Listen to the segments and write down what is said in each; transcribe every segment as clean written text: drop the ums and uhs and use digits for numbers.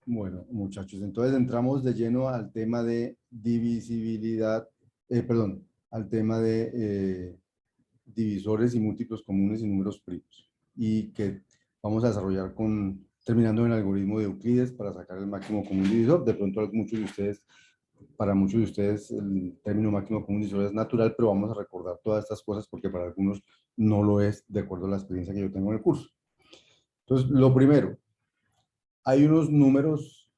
Bueno, muchachos, entonces entramos de lleno al tema de divisibilidad, perdón, al tema de divisores y múltiplos comunes y números primos. Y que vamos a desarrollar terminando en el algoritmo de Euclides para sacar el máximo común divisor. De pronto para muchos de ustedes el término máximo común divisor es natural, pero vamos a recordar todas estas cosas porque para algunos no lo es de acuerdo a la experiencia que yo tengo en el curso. Entonces, lo primero, hay unos números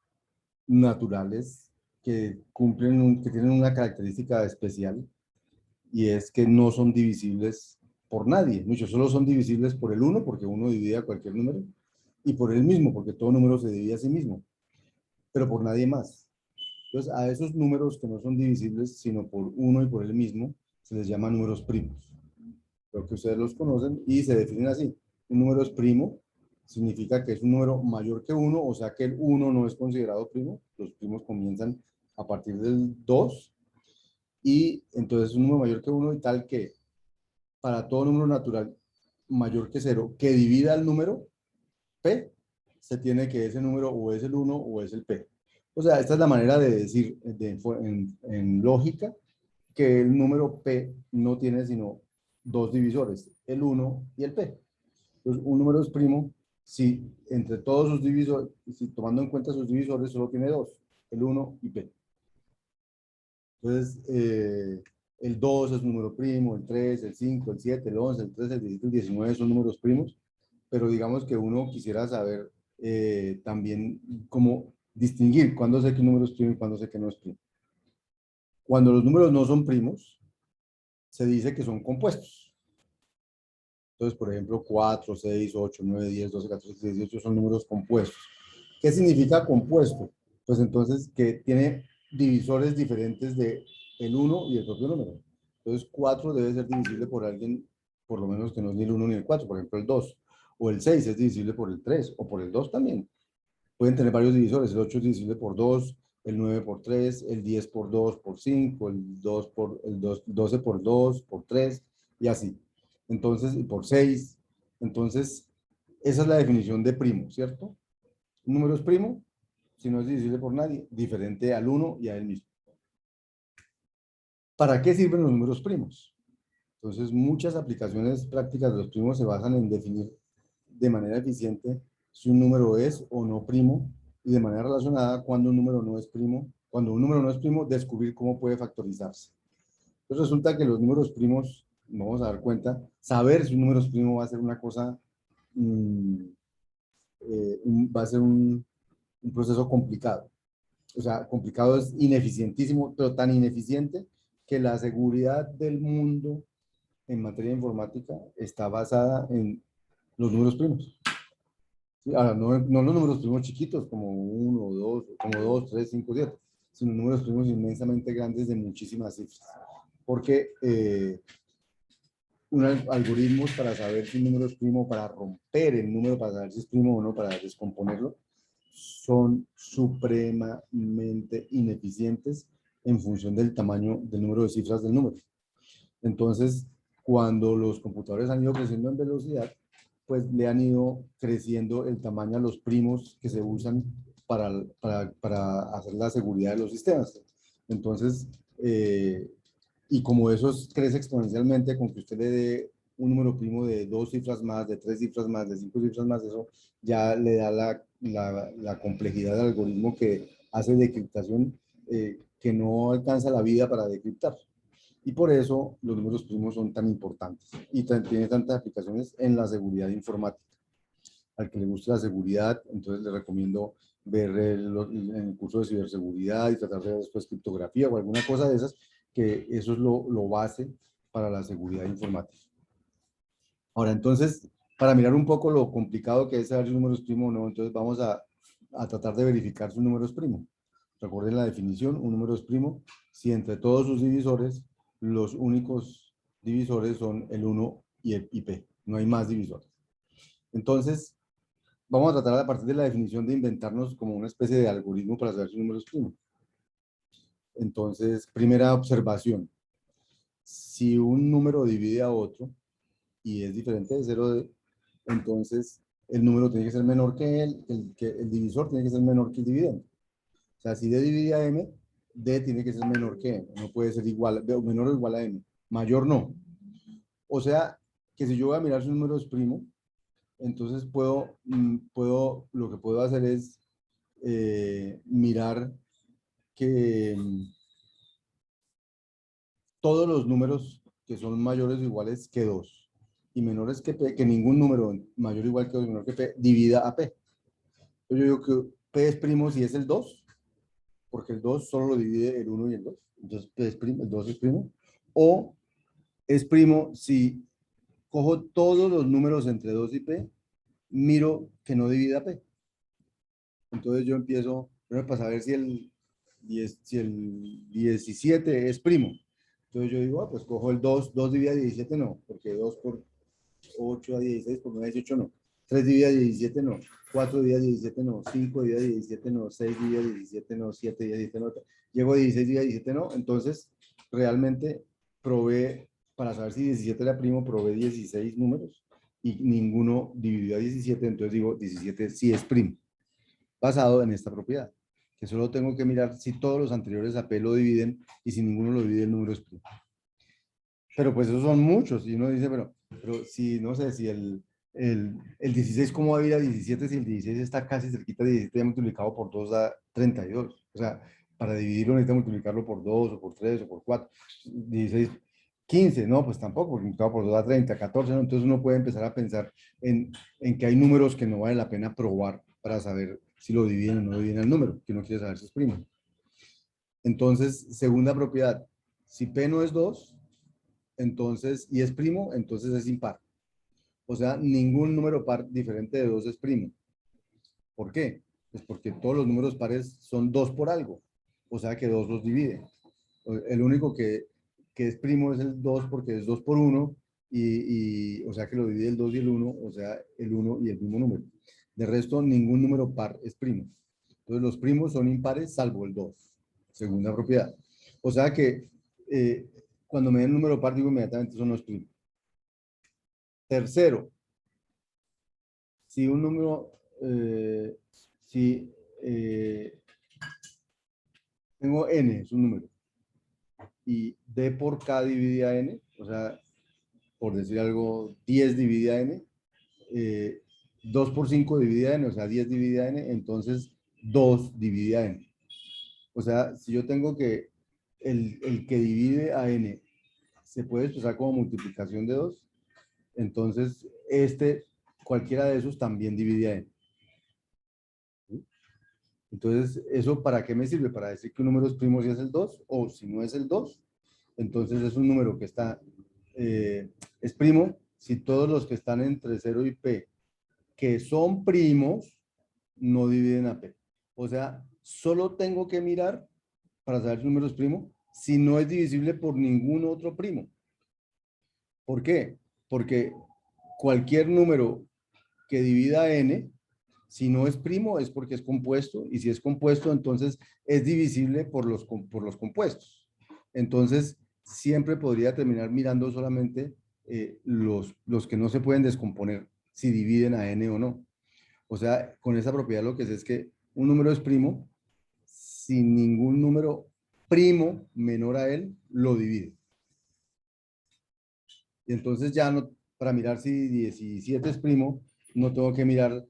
naturales que tienen una característica especial y es que no son divisibles por nadie. Muchos solo son divisibles por el uno, porque uno divide a cualquier número, y por el mismo, porque todo número se divide a sí mismo, pero por nadie más. Entonces, a esos números que no son divisibles, sino por uno y por el mismo, se les llama números primos. Creo que ustedes los conocen y se definen así. Un número es primo, significa que es un número mayor que uno, o sea que el uno no es considerado primo. Los primos comienzan a partir del 2 y entonces es un número mayor que uno y tal que para todo número natural mayor que cero que divida el número P, se tiene que ese número o es el uno o es el P. O sea, esta es la manera de decir en lógica que el número P no tiene sino dos divisores, el uno y el P. Entonces, un número es primo si entre todos sus divisores, si tomando en cuenta sus divisores, solo tiene dos, el uno y P. Entonces, el 2 es un número primo, el 3, el 5, el 7, el 11, el 13, el 17, el 19 son números primos, pero digamos que uno quisiera saber también cómo distinguir cuándo sé que un número es primo y cuándo sé que no es primo. Cuando los números no son primos, se dice que son compuestos. Entonces, por ejemplo, 4, 6, 8, 9, 10, 12, 14, 15, 18 son números compuestos. ¿Qué significa compuesto? Pues entonces que tiene divisores diferentes de el uno y el propio número. Entonces, 4 debe ser divisible por alguien, por lo menos que no es ni el uno ni el 4, por ejemplo, el 2. O el 6 es divisible por el 3 o por el 2 también. Pueden tener varios divisores. El 8 es divisible por 2, el 9 por 3, el 10 por 2 por 5, el 12 por 2 por 3 y así. Entonces, y por 6. Entonces, esa es la definición de primo, ¿cierto? Un número es primo si no es divisible por nadie, diferente al uno y a él mismo. ¿Para qué sirven los números primos? Entonces, muchas aplicaciones prácticas de los primos se basan en definir de manera eficiente si un número es o no primo y de manera relacionada cuando un número no es primo, cuando un número no es primo, descubrir cómo puede factorizarse. Entonces resulta que los números primos, vamos a dar cuenta, saber si un número es primo va a ser una cosa, va a ser un proceso complicado. O sea, complicado es ineficientísimo, pero tan ineficiente que la seguridad del mundo en materia de informática está basada en los números primos. Sí, ahora, no los números primos chiquitos, como 1, 2, como 2, 3, 5, 7, sino números primos inmensamente grandes de muchísimas cifras. Porque algoritmos para saber si un número es primo, para romper el número, para saber si es primo o no, para descomponerlo, son supremamente ineficientes en función del tamaño del número de cifras del número. Entonces, cuando los computadores han ido creciendo en velocidad, pues le han ido creciendo el tamaño a los primos que se usan para hacer la seguridad de los sistemas. Entonces, y como eso crece exponencialmente, con que usted le dé un número primo de 2 cifras más, de 3 cifras más, de 5 cifras más, eso ya le da la complejidad del algoritmo que hace decriptación que no alcanza la vida para decriptar. Y por eso los números primos son tan importantes y tienen tantas aplicaciones en la seguridad informática. Al que le guste la seguridad, entonces le recomiendo ver el curso de ciberseguridad y tratar de ver después criptografía o alguna cosa de esas, que eso es lo base para la seguridad informática. Ahora, entonces, para mirar un poco lo complicado que es saber si un número es primo o no, entonces vamos a tratar de verificar si un número es primo. Recuerden la definición, un número es primo si entre todos sus divisores los únicos divisores son el 1 y el P. No hay más divisores. Entonces, vamos a tratar a partir de la definición de inventarnos como una especie de algoritmo para saber si un número es primo. Entonces, primera observación. Si un número divide a otro y es diferente de 0, entonces el número tiene que ser menor que el divisor tiene que ser menor que el dividendo. O sea, si D divide a M, D tiene que ser menor que M. No puede ser igual, menor o igual a M. Mayor no. O sea, que si yo voy a mirar sus números primo, entonces lo que puedo hacer es mirar que todos los números que son mayores o iguales que 2 y menores que P, que ningún número mayor o igual que 2 y menor que P divida a P. Entonces yo digo que P es primo si es el 2, porque el 2 solo lo divide el 1 y el 2. Entonces P es primo, el 2 es primo. O es primo si cojo todos los números entre 2 y P, miro que no divida P. Entonces yo empiezo, primero para saber si el 17 es primo. Entonces yo digo, pues cojo el 2 dividido a 17 no, porque 2 por 8 a 16 por 9 a 18 no. 3 dividido a 17 no. 4 dividido a 17 no. 5 dividido a 17 no. 6 dividido a 17 no. 7 dividido a 17 no. Llego a 16 dividido a 17 no. Entonces, realmente probé, para saber si 17 era primo, probé 16 números y ninguno dividió a 17. Entonces digo, 17 sí es primo, basado en esta propiedad. Que solo tengo que mirar si todos los anteriores a P lo dividen y si ninguno lo divide, el número es primo. Pero pues esos son muchos. Y uno dice, pero si, no sé, si el 16, ¿cómo va a ir a 17 si el 16 está casi cerquita de 17 ya multiplicado por 2 da 32? O sea, para dividirlo necesita multiplicarlo por 2 o por 3 o por 4. 16, 15, no, pues tampoco, porque multiplicado por 2 da 30, 14, ¿no? Entonces uno puede empezar a pensar en que hay números que no vale la pena probar para saber si lo dividen o no dividen el número, que uno quiere saber si es primo. Entonces, segunda propiedad, si P no es 2, entonces, y es primo, entonces es impar. O sea, ningún número par diferente de 2 es primo. ¿Por qué? Pues porque todos los números pares son 2 por algo. O sea que 2 los divide. El único que es primo es el 2 porque es 2 por 1 o sea que lo divide el 2 y el 1, o sea, el 1 y el mismo número. De resto, ningún número par es primo. Entonces, los primos son impares salvo el 2. Segunda propiedad. O sea que cuando me den un número par, digo inmediatamente eso no es primo. Tercero, si un número, si tengo n, es un número, y d por k dividida n, o sea, por decir algo, 10 dividida n, 2 por 5 dividida n, o sea, 10 dividida n, entonces 2 dividida n. O sea, si yo tengo que el que divide a n se puede expresar como multiplicación de 2, entonces cualquiera de esos también divide a n. Entonces, ¿eso para qué me sirve? Para decir que un número es primo si es el 2, o si no es el 2, entonces es un número que es primo si todos los que están entre 0 y P, que son primos, no dividen a P. O sea, solo tengo que mirar para saber si un número es primo si no es divisible por ningún otro primo. ¿Por qué? Porque cualquier número que divida n, si no es primo es porque es compuesto, y si es compuesto entonces es divisible por los compuestos. Entonces siempre podría terminar mirando solamente los que no se pueden descomponer, si dividen a n o no. O sea, con esa propiedad lo que sé es que un número es primo si ningún número primo menor a él lo divide. Y entonces ya no, para mirar si 17 es primo, no tengo que mirar,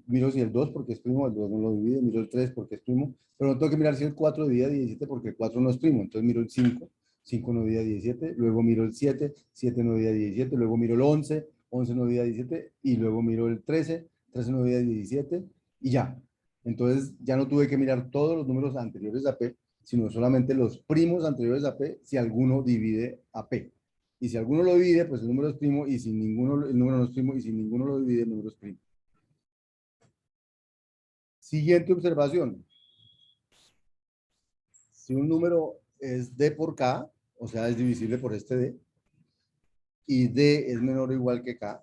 miro si el 2 porque es primo, el 2 no lo divide, miro el 3 porque es primo, pero no tengo que mirar si el 4 divide a 17 porque el 4 no es primo, entonces miro el 5, 5 no divide a 17, luego miro el 7, 7 no divide a 17, luego miro el 11, 11 no divide a 17, y luego miro el 13, 13 no divide a 17, y ya. Entonces ya no tuve que mirar todos los números anteriores a P, sino solamente los primos anteriores a P si alguno divide a P. Y si alguno lo divide, pues el número es primo, y si ninguno, el número no es primo, y si ninguno lo divide, el número es primo. Siguiente observación. Si un número es d por k, o sea, es divisible por este d, y d es menor o igual que k,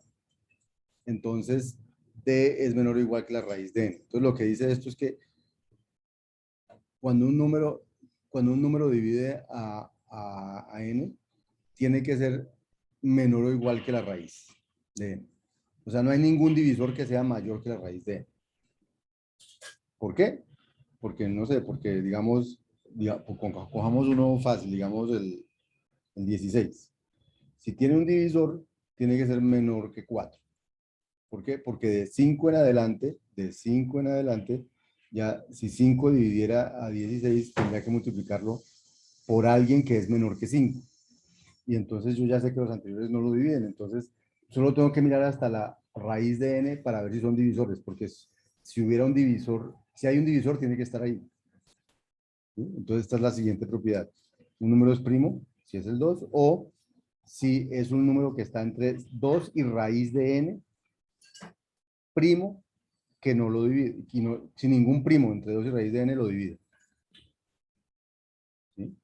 entonces d es menor o igual que la raíz de n. Entonces lo que dice esto es que cuando un número divide a n, tiene que ser menor o igual que la raíz de n. O sea, no hay ningún divisor que sea mayor que la raíz de n. ¿Por qué? Porque, no sé, porque digamos, cojamos uno fácil, digamos el 16. Si tiene un divisor, tiene que ser menor que 4. ¿Por qué? Porque de 5 en adelante, ya si 5 dividiera a 16, tendría que multiplicarlo por alguien que es menor que 5. Y entonces yo ya sé que los anteriores no lo dividen. Entonces, solo tengo que mirar hasta la raíz de n para ver si son divisores, porque si hubiera un divisor, si hay un divisor, tiene que estar ahí. ¿Sí? Entonces, esta es la siguiente propiedad. Un número es primo, si es el 2, o si es un número que está entre 2 y raíz de n, primo, que no lo divide, y no, sin ningún primo entre 2 y raíz de n lo divide. ¿Sí?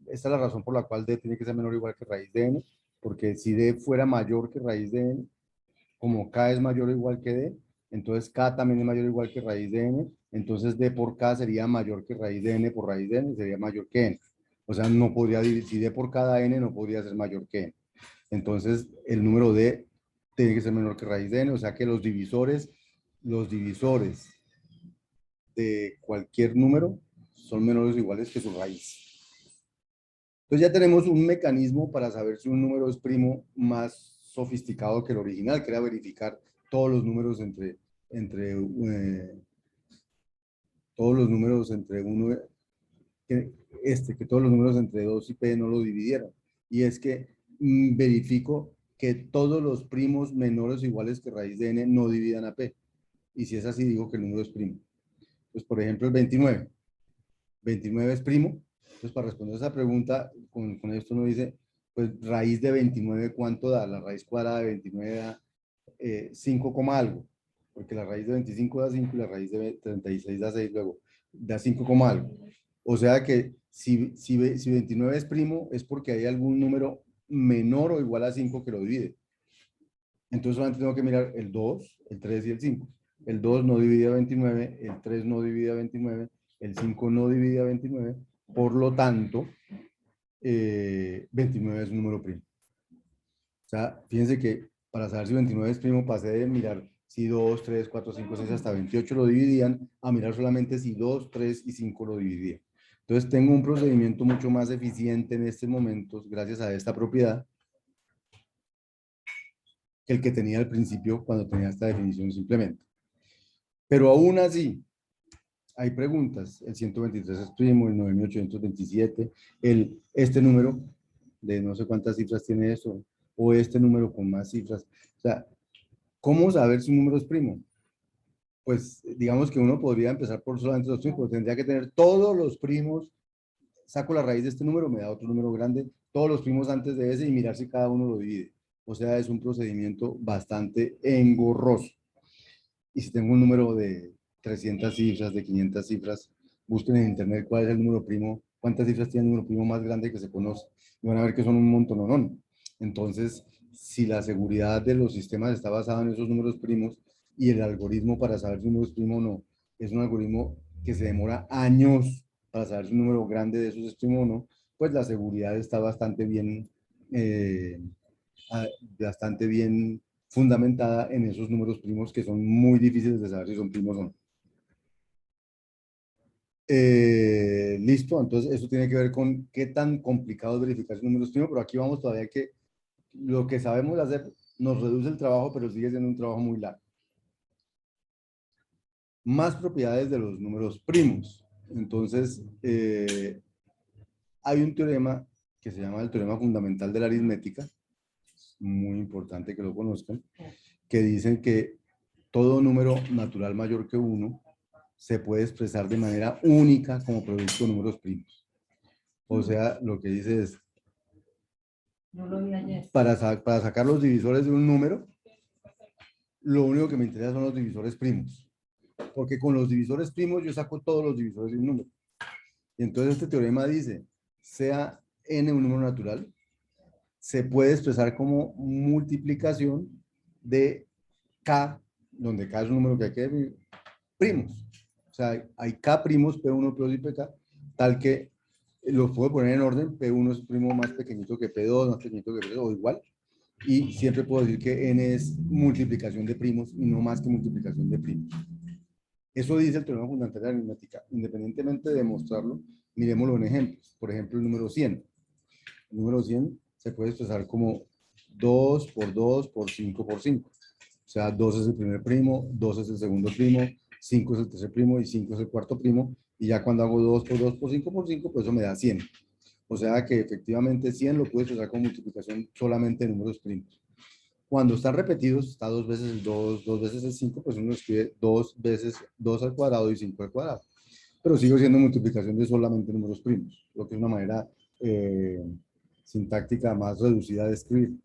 Esta es la razón por la cual d tiene que ser menor o igual que raíz de n, porque si d fuera mayor que raíz de n, como k es mayor o igual que d, entonces k también es mayor o igual que raíz de n, entonces d por k sería mayor que raíz de n por raíz de n, sería mayor que n. O sea, no podría dividir, si d por cada n no podría ser mayor que n. Entonces, el número d tiene que ser menor que raíz de n, o sea que los divisores de cualquier número son menores o iguales que su raíz. Entonces ya tenemos un mecanismo para saber si un número es primo más sofisticado que el original, que era verificar todos los números todos los números entre uno, que todos los números entre 2 y p no lo dividieran. Y es que verifico que todos los primos menores o iguales que raíz de n no dividan a p. Y si es así, digo que el número es primo. Pues, por ejemplo, el 29. 29 es primo. Entonces, para responder a esa pregunta, con esto uno dice, pues raíz de 29, ¿cuánto da? La raíz cuadrada de 29 da 5, algo, porque la raíz de 25 da 5 y la raíz de 36 da 6, luego da 5, algo. O sea que si 29 es primo, es porque hay algún número menor o igual a 5 que lo divide. Entonces solamente tengo que mirar el 2, el 3 y el 5. El 2 no divide a 29, el 3 no divide a 29, el 5 no divide a 29, por lo tanto, 29 es un número primo. O sea, fíjense que para saber si 29 es primo, pasé de mirar si 2, 3, 4, 5, 6 hasta 28 lo dividían, a mirar solamente si 2, 3 y 5 lo dividían. Entonces tengo un procedimiento mucho más eficiente en estos momentos, gracias a esta propiedad, que el que tenía al principio cuando tenía esta definición simplemente. Pero aún así, hay preguntas. El 123 es primo, el 9827, este número de no sé cuántas cifras tiene eso, o este número con más cifras. O sea, ¿cómo saber si un número es primo? Pues digamos que uno podría empezar por solamente los primos, pero tendría que tener todos los primos, saco la raíz de este número, me da otro número grande, todos los primos antes de ese y mirar si cada uno lo divide. O sea, es un procedimiento bastante engorroso. Y si tengo un número de 300 cifras, de 500 cifras, busquen en internet cuál es el número primo, cuántas cifras tiene el número primo más grande que se conoce. Y van a ver que son un montón, ¿no? Entonces, si la seguridad de los sistemas está basada en esos números primos y el algoritmo para saber si un número es primo o no, es un algoritmo que se demora años para saber si un número grande de esos es primo o no, pues la seguridad está eh, bastante bien fundamentada en esos números primos que son muy difíciles de saber si son primos o no. Listo, entonces eso tiene que ver con qué tan complicado es verificar si números primos, pero aquí vamos todavía que lo que sabemos hacer nos reduce el trabajo, pero sigue siendo un trabajo muy largo. Más propiedades de los números primos. Entonces, hay un teorema que se llama el teorema fundamental de la aritmética, muy importante que lo conozcan, que dicen que todo número natural mayor que 1 se puede expresar de manera única como producto de números primos. O sea, lo que dice es, para sacar los divisores de un número, lo único que me interesa son los divisores primos. Porque con los divisores primos yo saco todos los divisores de un número. Y entonces este teorema dice, sea n un número natural, se puede expresar como multiplicación de k, donde k es un número que hay que definir, primos. O sea, hay k primos, P1, P2 y Pk, tal que los puedo poner en orden, P1 es primo más pequeñito que P2, más pequeñito que P3, o igual, y siempre puedo decir que n es multiplicación de primos y no más que multiplicación de primos. Eso dice el teorema fundamental de la aritmética. Independientemente de demostrarlo, miremoslo en ejemplos. Por ejemplo, el número 100. El número 100 se puede expresar como 2 por 2 por 5 por 5. O sea, 2 es el primer primo, 2 es el segundo primo, 5 es el tercer primo y 5 es el cuarto primo. Y ya cuando hago 2 por 2 por 5 por 5, pues eso me da 100. O sea que efectivamente 100 lo puedo expresar con multiplicación solamente de números primos. Cuando están repetidos, está 2 veces el 2, 2 veces el 5, pues uno escribe 2 veces 2 al cuadrado y 5 al cuadrado. Pero sigo siendo multiplicación de solamente números primos, lo que es una manera sintáctica más reducida de escribir.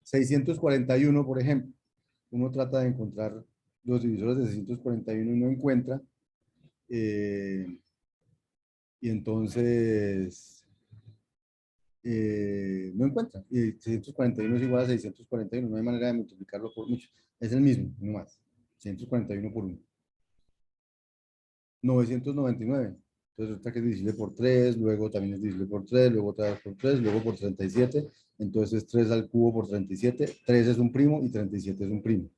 641, por ejemplo. Uno trata de encontrar los divisores de 641 y no encuentra. Y entonces no encuentra. Y 641 es igual a 641. No hay manera de multiplicarlo por mucho. Es el mismo, no más. 641 por 1. 999. Entonces resulta que es divisible por 3, luego también es divisible por 3, luego otra vez por 3, luego por 37. Entonces 3 al cubo por 37. 3 es un primo y 37 es un primo.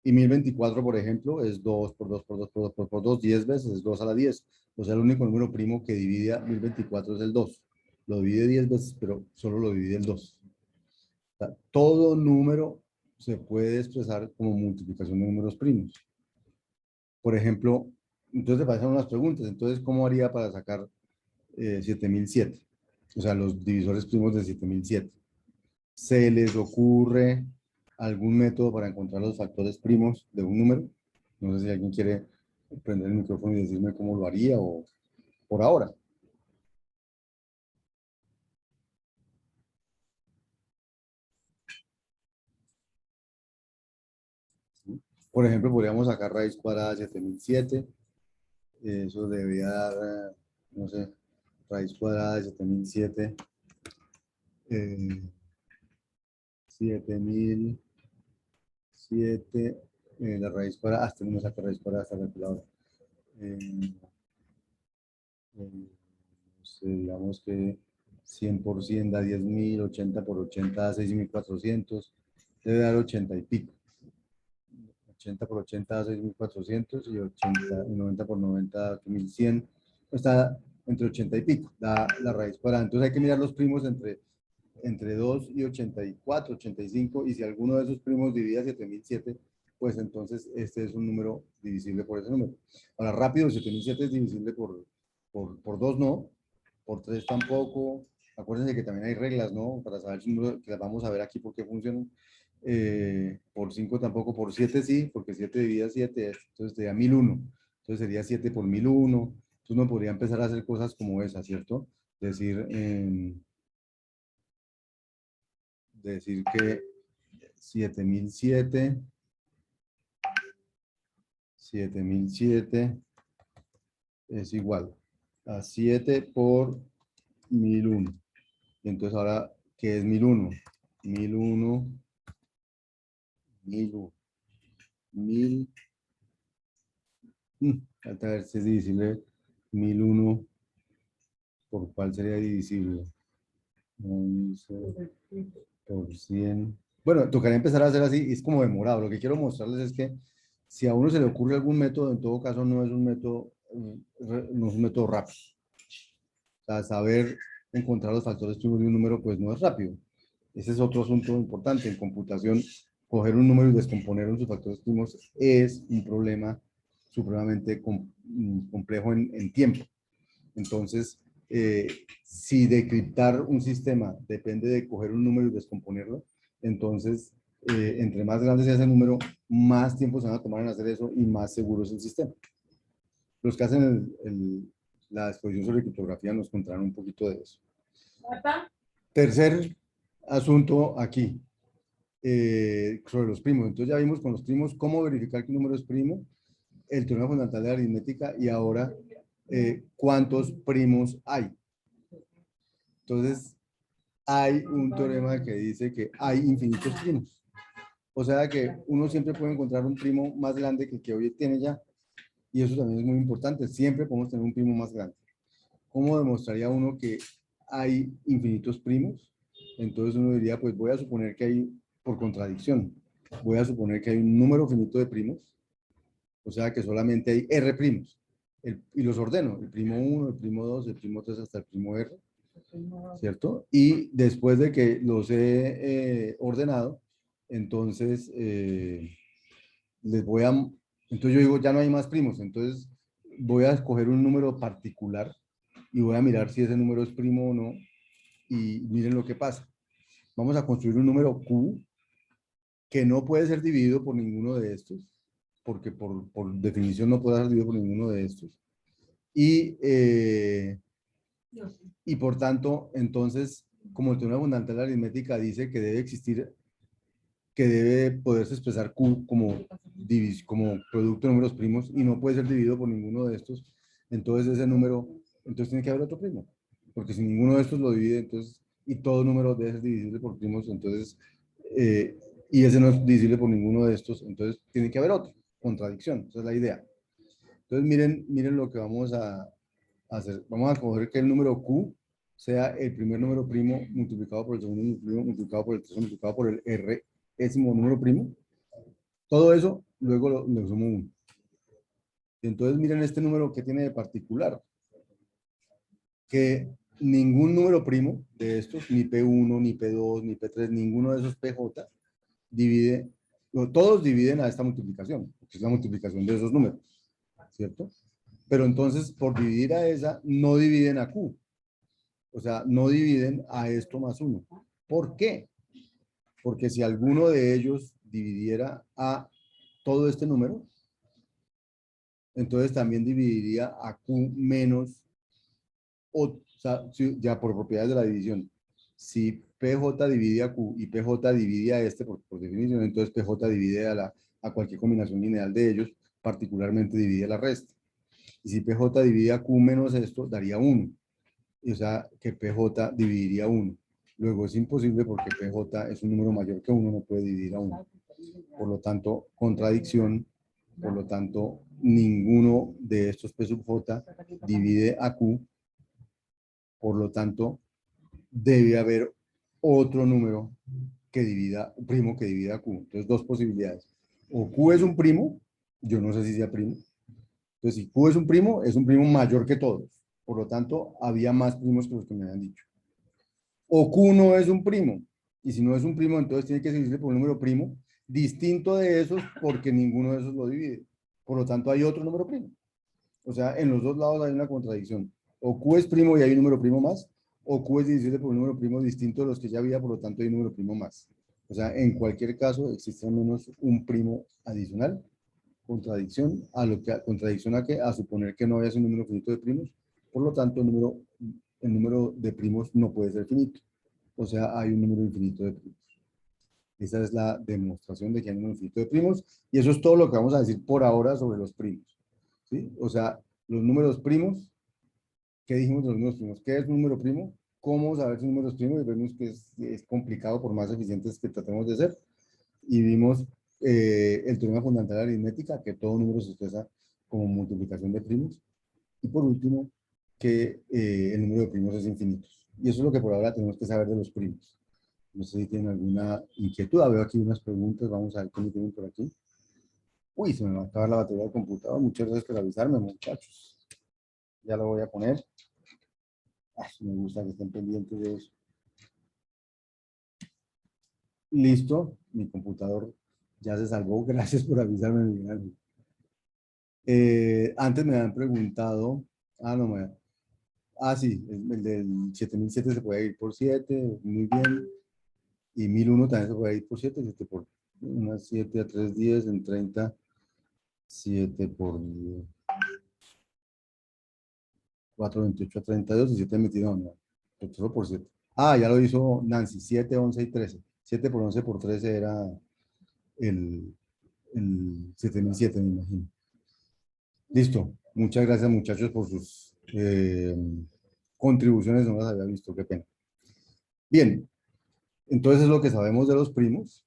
Y 1024, por ejemplo, es 2 por 2 por 2 por 2 por 2, 10 veces, es 2 a la 10. O sea, el único número primo que divide a 1024 es el 2. Lo divide 10 veces, pero solo lo divide el 2. O sea, todo número se puede expresar como multiplicación de números primos. Por ejemplo, entonces te pasan unas preguntas. Entonces, ¿cómo haría para sacar 7007? O sea, los divisores primos de 7007. ¿Se les ocurre algún método para encontrar los factores primos de un número? No sé si alguien quiere prender el micrófono y decirme cómo lo haría o por ahora. ¿Sí? Por ejemplo, podríamos sacar raíz cuadrada de 7007. Eso debería dar, no sé, raíz cuadrada de 7007. 7007. La raíz cuadrada, hasta no me saca raíz cuadrada hasta la calculadora. No sé, digamos que 100 por 100 da 10.000, 80 por 80 da 6.400, debe dar 80 y pico. 80 por 80 da 6.400 y 80, y 90 por 90 da 1.100. Está entre 80 y pico, da la raíz cuadrada. Entonces hay que mirar los primos entre 2 y 84, 85, y si alguno de esos primos divide a 7007, pues entonces este es un número divisible por ese número. Ahora, rápido, 7007 es divisible por 2, no, por 3 tampoco. Acuérdense que también hay reglas, ¿no? Para saber si número, que las vamos a ver aquí por qué funcionan. Por 5 tampoco, por 7 sí, porque 7 divide a 7, entonces sería 1001. Entonces sería 7 por 1001. Entonces uno podría empezar a hacer cosas como esa, ¿cierto? Decir, que 7007 es igual a 7 por 1001. Y entonces ahora, ¿qué es 1001? 1001, 1001, 1000. A ver si es divisible 1001. ¿Por cuál sería divisible? 11 por 100. Bueno, tocaría empezar a hacer así, es como demorado. Lo que quiero mostrarles es que si a uno se le ocurre algún método, en todo caso no es un método, no es un método rápido. O sea, saber encontrar los factores primos de un número, pues no es rápido. Ese es otro asunto importante. En computación, coger un número y descomponerlo en sus factores primos es un problema supremamente complejo en tiempo. Entonces, si decriptar un sistema depende de coger un número y descomponerlo, entonces, entre más grande sea ese número, más tiempo se van a tomar en hacer eso y más seguro es el sistema. Los que hacen la exposición sobre criptografía nos contarán un poquito de eso. Tercer asunto aquí, sobre los primos. Entonces ya vimos con los primos cómo verificar que un número es primo, el teorema fundamental de la aritmética y ahora cuántos primos hay. Entonces, hay un teorema que dice que hay infinitos primos. O sea que uno siempre puede encontrar un primo más grande que el que hoy tiene ya. Y eso también es muy importante. Siempre podemos tener un primo más grande. ¿Cómo demostraría uno que hay infinitos primos? entonces uno diría, pues voy a suponer que hay, por contradicción, voy a suponer que hay un número finito de primos, o sea que solamente hay R primos, y los ordeno, el primo 1, el primo 2, el primo 3 hasta el primo R, ¿cierto? Y después de que los he ordenado, entonces les voy a, entonces yo digo, ya no hay más primos, entonces voy a escoger un número particular y voy a mirar si ese número es primo o no, y miren lo que pasa. Vamos a construir un número Q que no puede ser dividido por ninguno de estos, porque por definición no puede ser dividido por ninguno de estos. Y por tanto, entonces, como el teorema fundamental de la aritmética dice que debe existir, que debe poderse expresar Q como producto de números primos y no puede ser dividido por ninguno de estos, entonces ese número, entonces tiene que haber otro primo, porque si ninguno de estos lo divide, entonces, y todo número debe ser divisible por primos, entonces, y ese no es divisible por ninguno de estos, entonces tiene que haber otro, contradicción, esa es la idea. Entonces miren lo que vamos a hacer. Vamos a coger que el número Q sea el primer número primo multiplicado por el segundo número primo multiplicado por el tercero multiplicado por el R ésimo número primo. Todo eso, luego le sumo 1. Entonces miren este número que tiene de particular. Que ningún número primo de estos, ni P1, ni P2, ni P3, ninguno de esos PJ, divide, todos dividen a esta multiplicación, que es la multiplicación de esos números, ¿cierto? Pero entonces, por dividir a esa, no dividen a Q. O sea, no dividen a esto más 1. ¿Por qué? Porque si alguno de ellos dividiera a todo este número, entonces también dividiría a Q menos, o sea, ya por propiedades de la división. Si PJ divide a Q y PJ divide a este, por definición, entonces PJ divide a cualquier combinación lineal de ellos, particularmente divide a la resta. Y si PJ divide a Q menos esto, daría 1. O sea, que PJ dividiría 1. Luego es imposible porque PJ es un número mayor que 1, no puede dividir a 1. Por lo tanto, contradicción, por lo tanto, ninguno de estos P sub J divide a Q, por lo tanto, debe haber otro número que divida, primo que divida a Q. Entonces, dos posibilidades. O Q es un primo, yo no sé si sea primo. Entonces, si Q es un primo mayor que todos. Por lo tanto, había más primos que los que me habían dicho. O Q no es un primo. Y si no es un primo, entonces tiene que seguirse por un número primo distinto de esos porque ninguno de esos lo divide. Por lo tanto, hay otro número primo. O sea, en los dos lados hay una contradicción. O Q es primo y hay un número primo más, o Q es divisible por un número primo distinto de los que ya había, por lo tanto hay un número primo más. O sea, en cualquier caso existe al menos un primo adicional. Contradicción contradicción a que a suponer que no haya un número finito de primos, por lo tanto el número de primos no puede ser finito. O sea, hay un número infinito de primos. Esa es la demostración de que hay un número infinito de primos, y eso es todo lo que vamos a decir por ahora sobre los primos. ¿Sí? O sea, los números primos, ¿qué dijimos de los números primos? ¿Qué es un número primo? ¿Cómo saber si un número es primo? Y vemos que es complicado por más eficientes que tratemos de ser. Y vimos el teorema fundamental de la aritmética, que todo número se expresa como multiplicación de primos. Y por último, que el número de primos es infinito. Y eso es lo que por ahora tenemos que saber de los primos. No sé si tienen alguna inquietud. Veo aquí unas preguntas. Vamos a ver qué me tienen por aquí. Uy, se me va a acabar la batería del computador. Muchas gracias por avisarme, muchachos. Ya lo voy a poner. Ay, me gusta que estén pendientes de eso. Listo. Mi computador ya se salvó. Gracias por avisarme, Miguel. Antes me han preguntado. No me. Sí, el del 7007 se puede ir por 7. Muy bien. Y 1001 también se puede ir por 7. 7 por 7 a 3 días en 30. 7 por 4, 28 a 32 y 7 22. No, solo por 7. Ya lo hizo Nancy. 7, 11 y 13. 7 por 11 por 13 era el 7007, me imagino. Listo. Muchas gracias, muchachos, por sus contribuciones. No las había visto, qué pena. Bien, entonces es lo que sabemos de los primos.